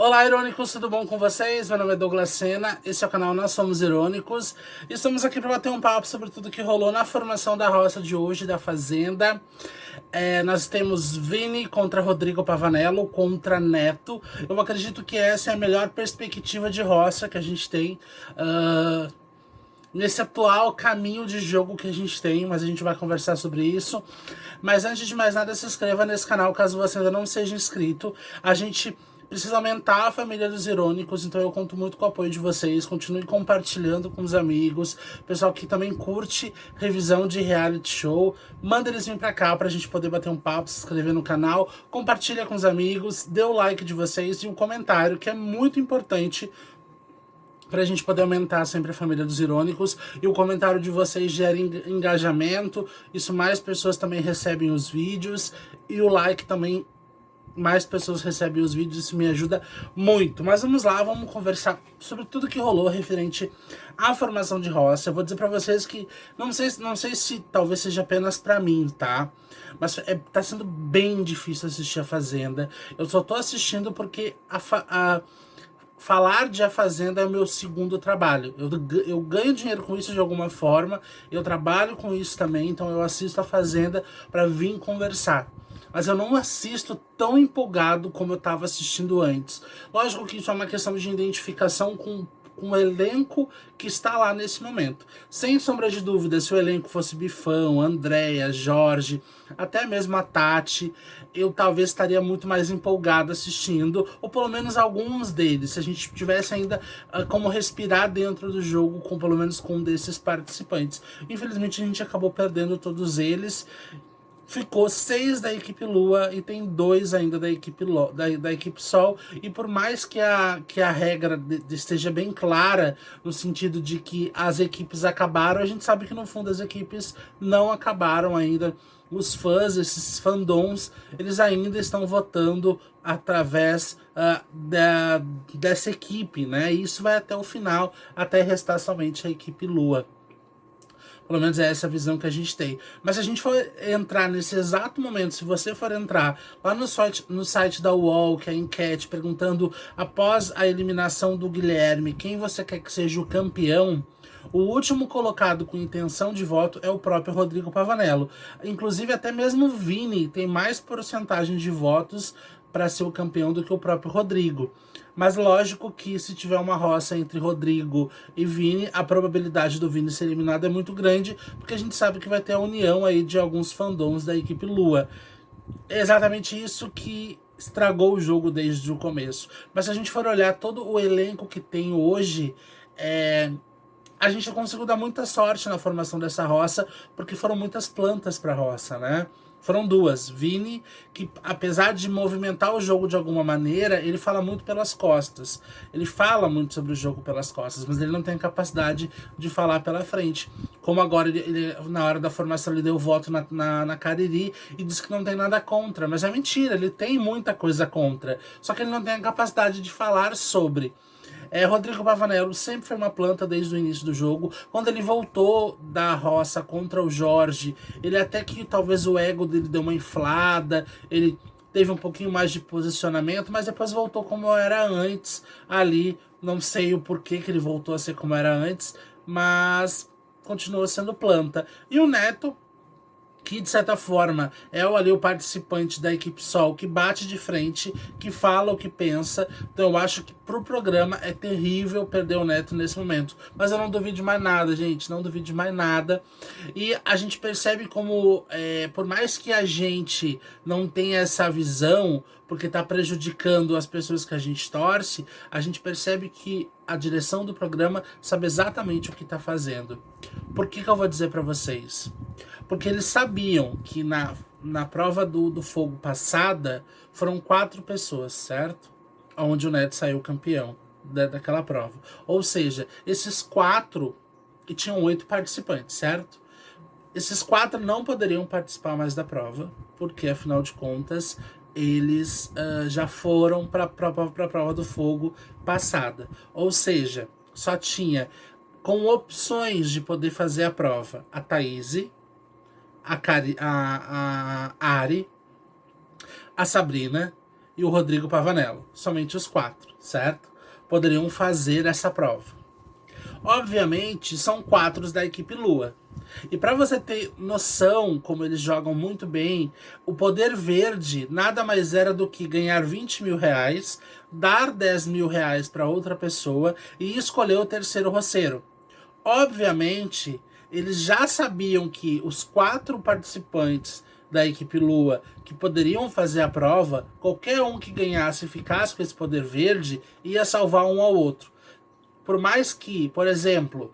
Olá, irônicos, tudo bom com vocês? Meu nome é Douglas Sena, esse é o canal Nós Somos Irônicos. Estamos aqui para bater um papo sobre tudo que rolou na formação da roça de hoje, da Fazenda. Nós temos Vini contra Rodrigo Pavanello contra Neto. Eu acredito que essa é a melhor perspectiva de roça que a gente tem nesse atual caminho de jogo que a gente tem, mas a gente vai conversar sobre isso. Mas antes de mais nada, se inscreva nesse canal caso você ainda não seja inscrito. A gente precisa aumentar a família dos irônicos, então eu conto muito com o apoio de vocês. Continue compartilhando com os amigos, pessoal que também curte revisão de reality show. Manda eles vir pra cá pra gente poder bater um papo, se inscrever no canal, compartilha com os amigos, dê o like de vocês e um comentário, que é muito importante pra gente poder aumentar sempre a família dos irônicos. E o comentário de vocês gera engajamento, isso mais pessoas também recebem os vídeos, e o like também, mais pessoas recebem os vídeos, isso me ajuda muito. Mas vamos lá, vamos conversar sobre tudo que rolou referente à formação de roça. Eu vou dizer pra vocês que, não sei se talvez seja apenas pra mim, tá? Mas tá sendo bem difícil assistir a Fazenda. Eu só tô assistindo porque falar de A Fazenda é o meu segundo trabalho. Eu ganho dinheiro com isso de alguma forma, eu trabalho com isso também, então eu assisto A Fazenda para vir conversar. Mas eu não assisto tão empolgado como eu estava assistindo antes. Lógico que isso é uma questão de identificação com o elenco que está lá nesse momento. Sem sombra de dúvida, se o elenco fosse Bifão, Andréia, Jorge, até mesmo a Tati, eu talvez estaria muito mais empolgado assistindo, ou pelo menos alguns deles, se a gente tivesse ainda como respirar dentro do jogo, com pelo menos com um desses participantes. Infelizmente a gente acabou perdendo todos eles. Ficou 6 da equipe Lua e tem 2 ainda da equipe, da equipe Sol. E por mais que a regra esteja bem clara, no sentido de que as equipes acabaram, a gente sabe que no fundo as equipes não acabaram ainda. Os fãs, esses fandoms, eles ainda estão votando através dessa equipe, né? E isso vai até o final, até restar somente a equipe Lua. Pelo menos é essa a visão que a gente tem. Mas se a gente for entrar nesse exato momento, se você for entrar lá no site da UOL, que é a enquete, perguntando após a eliminação do Guilherme, quem você quer que seja o campeão, o último colocado com intenção de voto é o próprio Rodrigo Pavanello. Inclusive, até mesmo o Vini tem mais porcentagem de votos para ser o campeão do que o próprio Rodrigo. Mas lógico que se tiver uma roça entre Rodrigo e Vini, a probabilidade do Vini ser eliminado é muito grande, porque a gente sabe que vai ter a união aí de alguns fandoms da equipe Lua. É exatamente isso que estragou o jogo desde o começo. Mas se a gente for olhar todo o elenco que tem hoje, a gente conseguiu dar muita sorte na formação dessa roça, porque foram muitas plantas para a roça, né? Foram 2. Vini, que apesar de movimentar o jogo de alguma maneira, ele fala muito pelas costas. Ele fala muito sobre o jogo pelas costas, mas ele não tem a capacidade de falar pela frente. Como agora, ele na hora da formação, ele deu voto na Cariri e disse que não tem nada contra. Mas é mentira, ele tem muita coisa contra. Só que ele não tem a capacidade de falar sobre. Rodrigo Pavanello sempre foi uma planta desde o início do jogo. Quando ele voltou da roça contra o Jorge, ele até que talvez o ego dele deu uma inflada, ele teve um pouquinho mais de posicionamento, mas depois voltou como era antes ali. Não sei o porquê que ele voltou a ser como era antes, mas continuou sendo planta. E o Neto, que de certa forma é ali o participante da equipe Sol, que bate de frente, que fala o que pensa. Então eu acho que pro programa é terrível perder o Neto nesse momento. Mas eu não duvido de mais nada, gente, não duvido de mais nada. E a gente percebe como, por mais que a gente não tenha essa visão, porque tá prejudicando as pessoas que a gente torce, a gente percebe que a direção do programa sabe exatamente o que tá fazendo. Por que eu vou dizer para vocês? Porque eles sabiam que na prova do fogo passada foram 4 pessoas, certo? Onde o Neto saiu campeão daquela prova. Ou seja, esses 4, e tinham 8 participantes, certo? Esses 4 não poderiam participar mais da prova, porque afinal de contas eles já foram para a prova do fogo passada. Ou seja, só tinha com opções de poder fazer a prova a Thaís, a Ari, a Sabrina e o Rodrigo Pavanello. Somente os 4, certo? Poderiam fazer essa prova. Obviamente, são 4 da equipe Lua. E para você ter noção como eles jogam muito bem, o poder verde nada mais era do que ganhar 20 mil reais, dar 10 mil reais para outra pessoa e escolher o terceiro roceiro. Obviamente, eles já sabiam que os 4 participantes da equipe Lua que poderiam fazer a prova, qualquer um que ganhasse e ficasse com esse poder verde ia salvar um ao outro. Por mais que, por exemplo,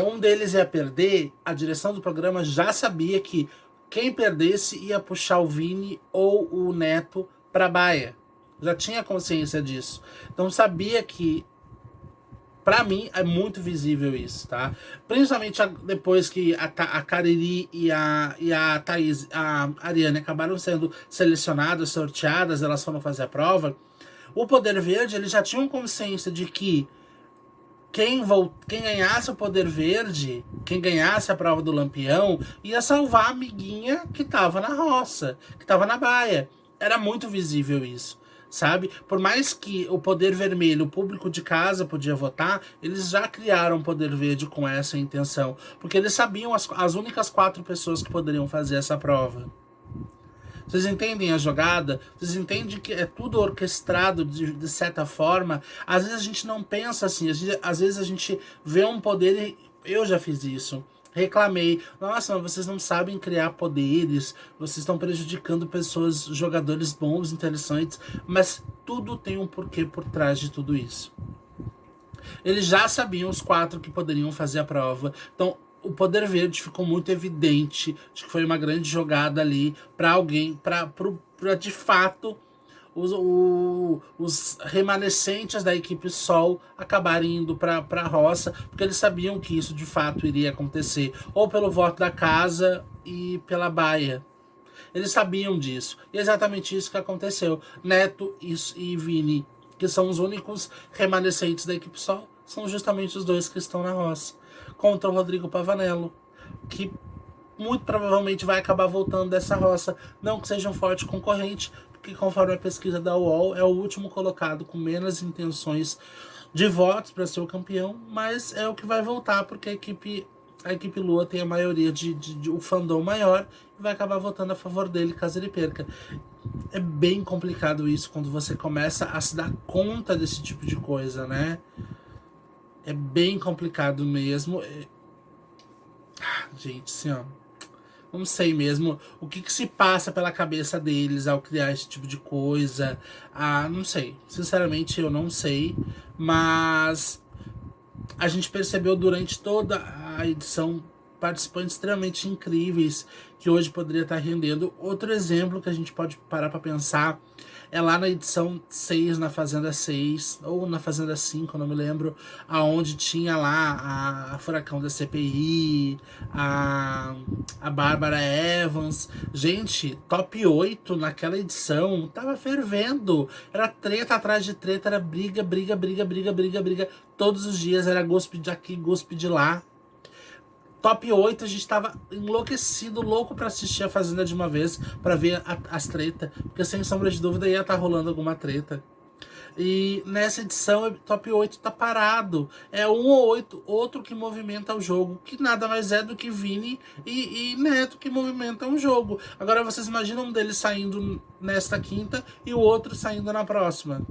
um deles ia perder, a direção do programa já sabia que quem perdesse ia puxar o Vini ou o Neto para baia. Já tinha consciência disso. Então sabia que, pra mim, é muito visível isso, tá? Principalmente depois que a Cariri e a Thaís, a Ariane acabaram sendo selecionadas, sorteadas, elas foram fazer a prova. O Poder Verde, eles já tinham consciência de que quem ganhasse o Poder Verde, quem ganhasse a prova do Lampião, ia salvar a amiguinha que tava na roça, que tava na baia. Era muito visível isso, sabe? Por mais que o Poder Vermelho, o público de casa podia votar, eles já criaram o Poder Verde com essa intenção, porque eles sabiam as únicas 4 pessoas que poderiam fazer essa prova. Vocês entendem a jogada? Vocês entendem que é tudo orquestrado de certa forma? Às vezes a gente não pensa assim. Às vezes a gente vê um poder e... Eu já fiz isso. Reclamei. Nossa, mas vocês não sabem criar poderes. Vocês estão prejudicando pessoas, jogadores bons, interessantes. Mas tudo tem um porquê por trás de tudo isso. Eles já sabiam os 4 que poderiam fazer a prova. Então, o Poder Verde ficou muito evidente. Acho que foi uma grande jogada ali para alguém, para de fato os remanescentes da equipe Sol acabarem indo para a roça, porque eles sabiam que isso de fato iria acontecer, ou pelo voto da casa e pela baia. Eles sabiam disso. E é exatamente isso que aconteceu. Neto e Vini, que são os únicos remanescentes da equipe Sol, são justamente os 2 que estão na roça. Contra o Rodrigo Pavanello, que muito provavelmente vai acabar voltando dessa roça. Não que seja um forte concorrente, porque conforme a pesquisa da UOL, é o último colocado com menos intenções de votos para ser o campeão, mas é o que vai voltar, porque a equipe Lua tem a maioria o fandom maior e vai acabar votando a favor dele caso ele perca. É bem complicado isso quando você começa a se dar conta desse tipo de coisa, né? É bem complicado mesmo. Gente, assim, ó, não sei mesmo o que se passa pela cabeça deles ao criar esse tipo de coisa. Não sei. Sinceramente, eu não sei. Mas a gente percebeu durante toda a edição participantes extremamente incríveis que hoje poderia estar rendendo. Outro exemplo que a gente pode parar para pensar é lá na edição 6, na Fazenda 6, ou na Fazenda 5, não me lembro, aonde tinha lá a Furacão da CPI, a Bárbara Evans. Gente, top 8 naquela edição, tava fervendo. Era treta atrás de treta, era briga. Todos os dias era gospe de aqui, gospe de lá. Top 8, a gente tava enlouquecido, louco pra assistir a Fazenda de uma vez, pra ver as tretas, porque sem sombra de dúvida ia estar rolando alguma treta. E nessa edição, top 8 tá parado. É um ou outro que movimenta o jogo, que nada mais é do que Vini e Neto que movimentam o jogo. Agora vocês imaginam um deles saindo nesta quinta e o outro saindo na próxima.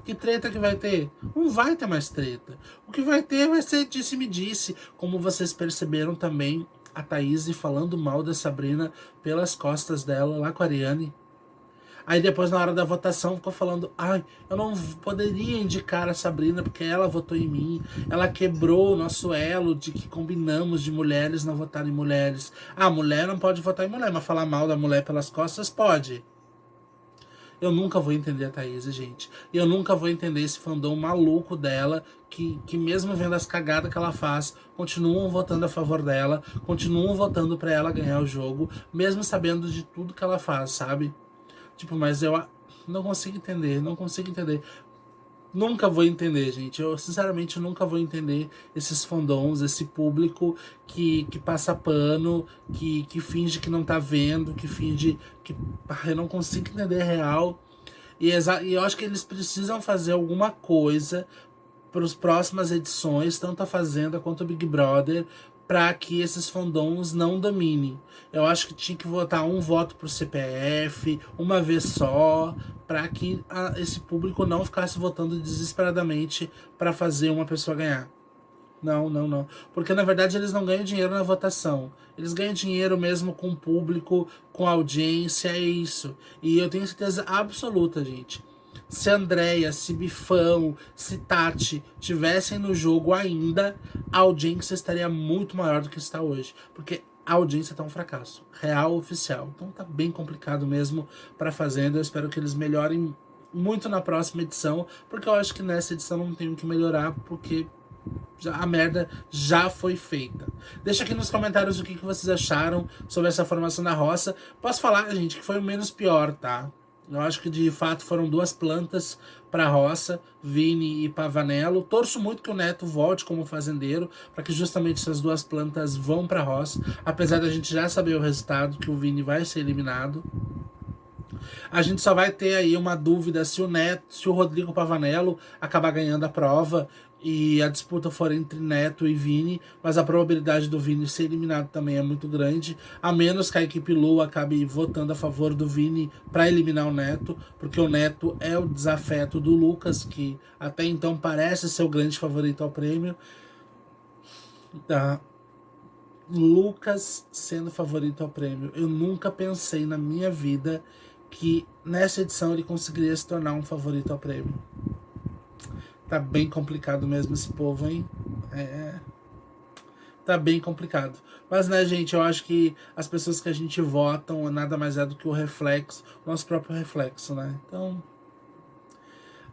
Que treta que vai ter? Não vai ter mais treta. O que vai ter vai ser disse-me-disse. Como vocês perceberam também, a Thaís falando mal da Sabrina pelas costas dela, lá com a Ariane. Aí depois, na hora da votação, ficou falando: ai, eu não poderia indicar a Sabrina porque ela votou em mim. Ela quebrou o nosso elo de que combinamos de mulheres não votar em mulheres. Mulher não pode votar em mulher, mas falar mal da mulher pelas costas pode. Eu nunca vou entender a Thaís, gente. E eu nunca vou entender esse fandom maluco dela, que mesmo vendo as cagadas que ela faz, continuam votando a favor dela, continuam votando pra ela ganhar o jogo, mesmo sabendo de tudo que ela faz, sabe? Tipo, mas eu não consigo entender. Nunca vou entender, gente. Eu, sinceramente, nunca vou entender esses fandoms, esse público que passa pano, que finge que não tá vendo, que finge que... Eu não consigo entender real. E eu acho que eles precisam fazer alguma coisa para as próximas edições, tanto a Fazenda quanto o Big Brother, para que esses fandoms não dominem. Eu acho que tinha que votar um voto pro CPF, uma vez só, para que esse público não ficasse votando desesperadamente para fazer uma pessoa ganhar. Não, não, não. Porque na verdade eles não ganham dinheiro na votação. Eles ganham dinheiro mesmo com o público, com a audiência, é isso. E eu tenho certeza absoluta, gente. Se Andréia, se Bifão, se Tati tivessem no jogo ainda, a audiência estaria muito maior do que está hoje. Porque a audiência tá um fracasso. Real, oficial. Então tá bem complicado mesmo pra Fazenda. Eu espero que eles melhorem muito na próxima edição. Porque eu acho que nessa edição não tem o que melhorar. Porque a merda já foi feita. Deixa aqui nos comentários o que vocês acharam sobre essa formação da roça. Posso falar, gente, que foi o menos pior, tá? Eu acho que de fato foram 2 plantas para a roça, Vini e Pavanello. Torço muito que o Neto volte como fazendeiro, para que justamente essas 2 plantas vão para a roça. Apesar da gente já saber o resultado, que o Vini vai ser eliminado. A gente só vai ter aí uma dúvida se o Rodrigo Pavanello acabar ganhando a prova e a disputa for entre Neto e Vini, mas a probabilidade do Vini ser eliminado também é muito grande, a menos que a equipe Lu acabe votando a favor do Vini para eliminar o Neto, porque o Neto é o desafeto do Lucas, que até então parece ser o grande favorito ao prêmio. Tá. Lucas sendo favorito ao prêmio. Eu nunca pensei na minha vida que nessa edição ele conseguiria se tornar um favorito ao prêmio. Tá bem complicado mesmo esse povo, hein? Tá bem complicado. Mas, né, gente, eu acho que as pessoas que a gente votam nada mais é do que o reflexo, o nosso próprio reflexo, né? Então,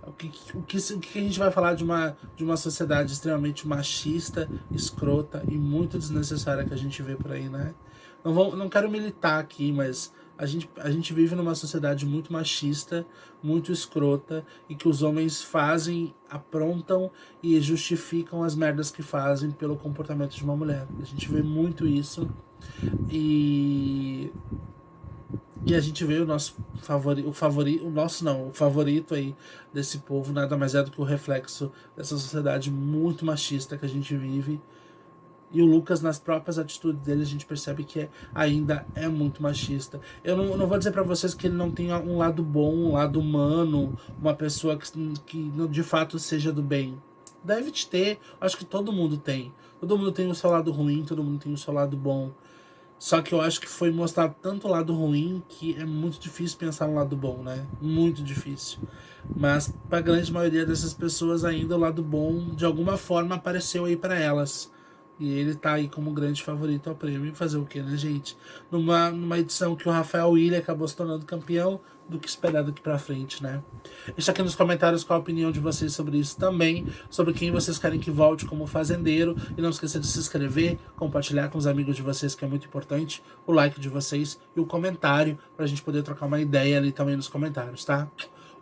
o que a gente vai falar de uma sociedade extremamente machista, escrota e muito desnecessária que a gente vê por aí, né? Não quero militar aqui, mas a gente vive numa sociedade muito machista, muito escrota, e que os homens fazem, aprontam e justificam as merdas que fazem pelo comportamento de uma mulher. A gente vê muito isso. E a gente vê o nosso o favorito aí desse povo nada mais é do que o reflexo dessa sociedade muito machista que a gente vive. E o Lucas, nas próprias atitudes dele, a gente percebe que ainda é muito machista. Eu não vou dizer pra vocês que ele não tem um lado bom, um lado humano, uma pessoa que de fato seja do bem. Deve ter, acho que todo mundo tem. Todo mundo tem o seu lado ruim, todo mundo tem o seu lado bom. Só que eu acho que foi mostrado tanto o lado ruim que é muito difícil pensar no lado bom, né? Muito difícil. Mas pra grande maioria dessas pessoas ainda o lado bom, de alguma forma, apareceu aí pra elas. E ele tá aí como grande favorito ao prêmio. E fazer o que, né, gente? Numa edição que o Rafael Ilha acabou se tornando campeão, do que esperar daqui pra frente, né? Deixa aqui nos comentários qual a opinião de vocês sobre isso também, sobre quem vocês querem que volte como fazendeiro. E não esqueça de se inscrever, compartilhar com os amigos de vocês, que é muito importante, o like de vocês e o comentário, pra gente poder trocar uma ideia ali também nos comentários, tá?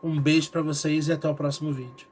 Um beijo pra vocês e até o próximo vídeo.